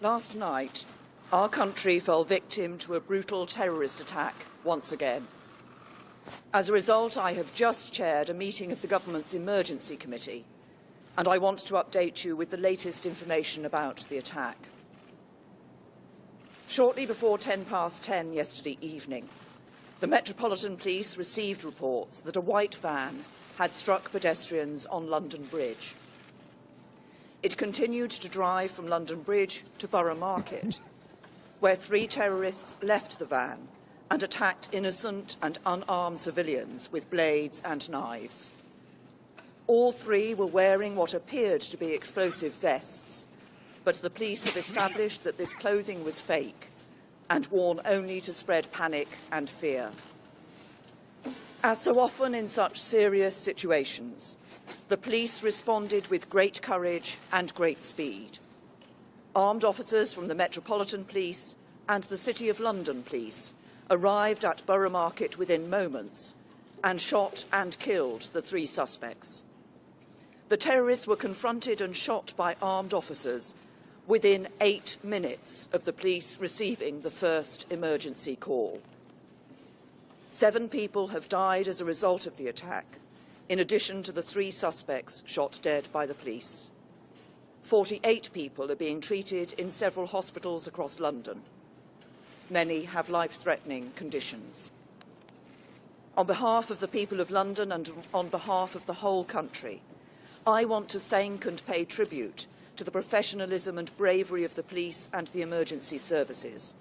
Last night, our country fell victim to a brutal terrorist attack once again. As a result, I have just chaired a meeting of the Government's Emergency Committee, and I want to update you with the latest information about the attack. Shortly before 10:10 yesterday evening, the Metropolitan Police received reports that a white van had struck pedestrians on London Bridge. It continued to drive from London Bridge to Borough Market, where 3 terrorists left the van and attacked innocent and unarmed civilians with blades and knives. All 3 were wearing what appeared to be explosive vests, but the police have established that this clothing was fake and worn only to spread panic and fear. As so often in such serious situations, the police responded with great courage and great speed. Armed officers from the Metropolitan Police and the City of London Police arrived at Borough Market within moments and shot and killed the 3 suspects. The terrorists were confronted and shot by armed officers within 8 minutes of the police receiving the first emergency call. 7 people have died as a result of the attack, in addition to the 3 suspects shot dead by the police. 48 people are being treated in several hospitals across London. Many have life-threatening conditions. On behalf of the people of London and on behalf of the whole country, I want to thank and pay tribute to the professionalism and bravery of the police and the emergency services,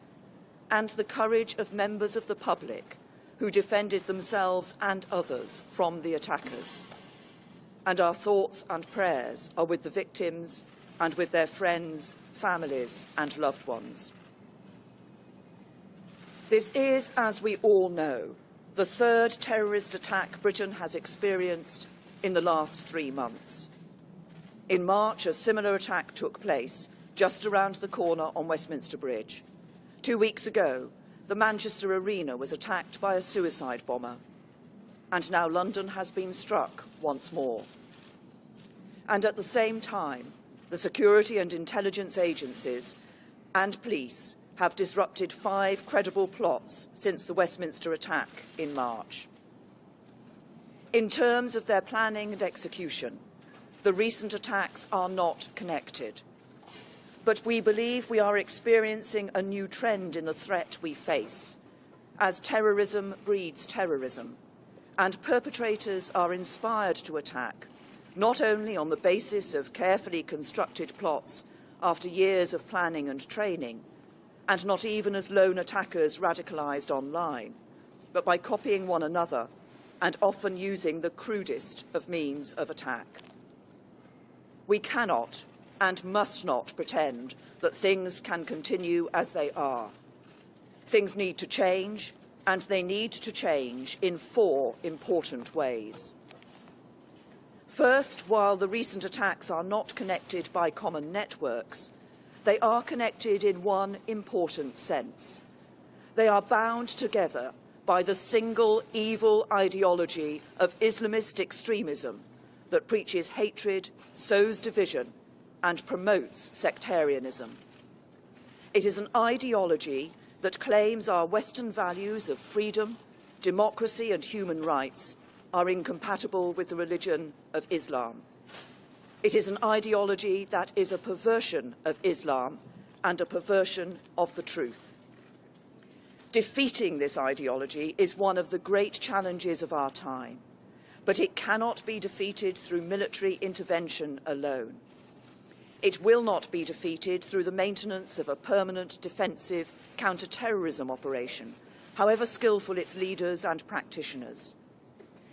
and the courage of members of the public who defended themselves and others from the attackers. And our thoughts and prayers are with the victims and with their friends, families and loved ones. This is, as we all know, the 3rd terrorist attack Britain has experienced in the last 3 months. In March, a similar attack took place just around the corner on Westminster Bridge. 2 weeks ago, the Manchester Arena was attacked by a suicide bomber. And now London has been struck once more. And at the same time, the security and intelligence agencies and police have disrupted 5 credible plots since the Westminster attack in March. In terms of their planning and execution, the recent attacks are not connected. But we believe we are experiencing a new trend in the threat we face, as terrorism breeds terrorism, and perpetrators are inspired to attack, not only on the basis of carefully constructed plots after years of planning and training, and not even as lone attackers radicalised online, but by copying one another and often using the crudest of means of attack. We cannot and must not pretend that things can continue as they are. Things need to change, and they need to change in 4 important ways. First, while the recent attacks are not connected by common networks, they are connected in one important sense. They are bound together by the single evil ideology of Islamist extremism that preaches hatred, sows division, and promotes sectarianism. It is an ideology that claims our Western values of freedom, democracy and human rights are incompatible with the religion of Islam. It is an ideology that is a perversion of Islam and a perversion of the truth. Defeating this ideology is one of the great challenges of our time, but it cannot be defeated through military intervention alone. It will not be defeated through the maintenance of a permanent defensive counter-terrorism operation, however skillful its leaders and practitioners.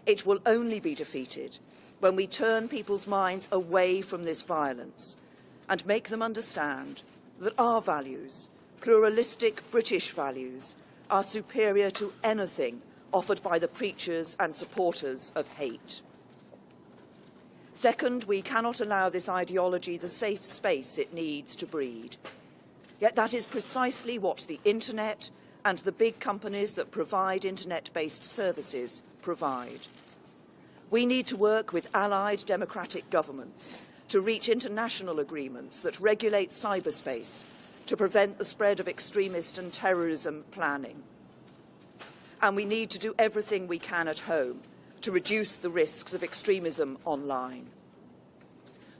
It will only be defeated when we turn people's minds away from this violence and make them understand that our values, pluralistic British values, are superior to anything offered by the preachers and supporters of hate. Second, we cannot allow this ideology the safe space it needs to breed. Yet that is precisely what the internet and the big companies that provide internet-based services provide. We need to work with allied democratic governments to reach international agreements that regulate cyberspace, to prevent the spread of extremist and terrorism planning. And we need to do everything we can at home to reduce the risks of extremism online.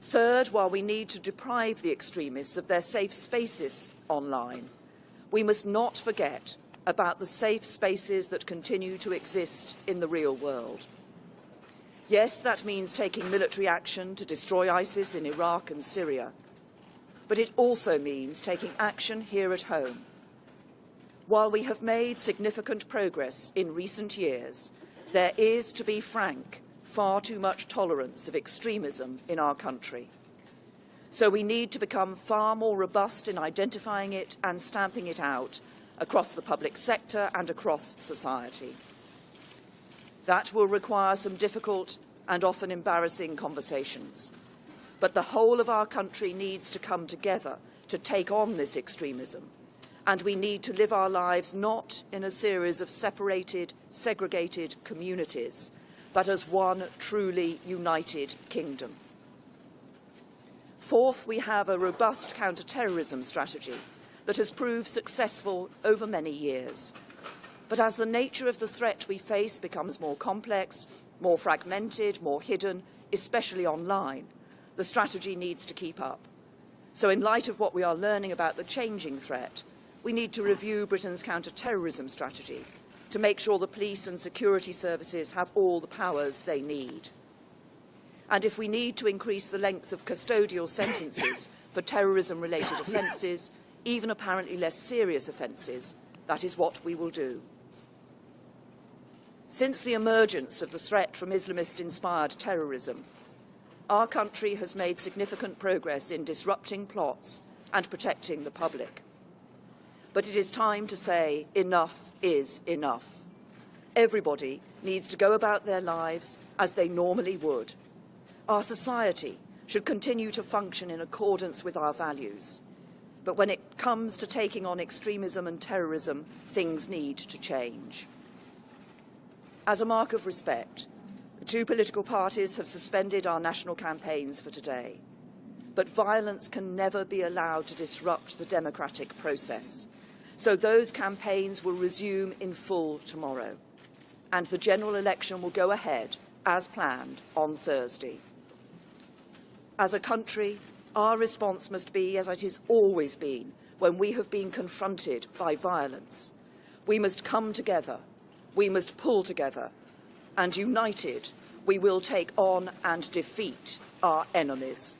Third, while we need to deprive the extremists of their safe spaces online, we must not forget about the safe spaces that continue to exist in the real world. Yes, that means taking military action to destroy ISIS in Iraq and Syria, but it also means taking action here at home. While we have made significant progress in recent years, there is, to be frank, far too much tolerance of extremism in our country. So we need to become far more robust in identifying it and stamping it out across the public sector and across society. That will require some difficult and often embarrassing conversations. But the whole of our country needs to come together to take on this extremism. And we need to live our lives not in a series of separated, segregated communities, but as one truly united kingdom. Fourth, we have a robust counter-terrorism strategy that has proved successful over many years. But as the nature of the threat we face becomes more complex, more fragmented, more hidden, especially online, the strategy needs to keep up. So in light of what we are learning about the changing threat, we need to review Britain's counter-terrorism strategy to make sure the police and security services have all the powers they need. And if we need to increase the length of custodial sentences for terrorism-related offences, even apparently less serious offences, that is what we will do. Since the emergence of the threat from Islamist-inspired terrorism, our country has made significant progress in disrupting plots and protecting the public. But it is time to say enough is enough. Everybody needs to go about their lives as they normally would. Our society should continue to function in accordance with our values. But when it comes to taking on extremism and terrorism, things need to change. As a mark of respect, the two political parties have suspended our national campaigns for today. But violence can never be allowed to disrupt the democratic process. So those campaigns will resume in full tomorrow. And the general election will go ahead, as planned, on Thursday. As a country, our response must be as it has always been when we have been confronted by violence. We must come together, we must pull together, and united, we will take on and defeat our enemies.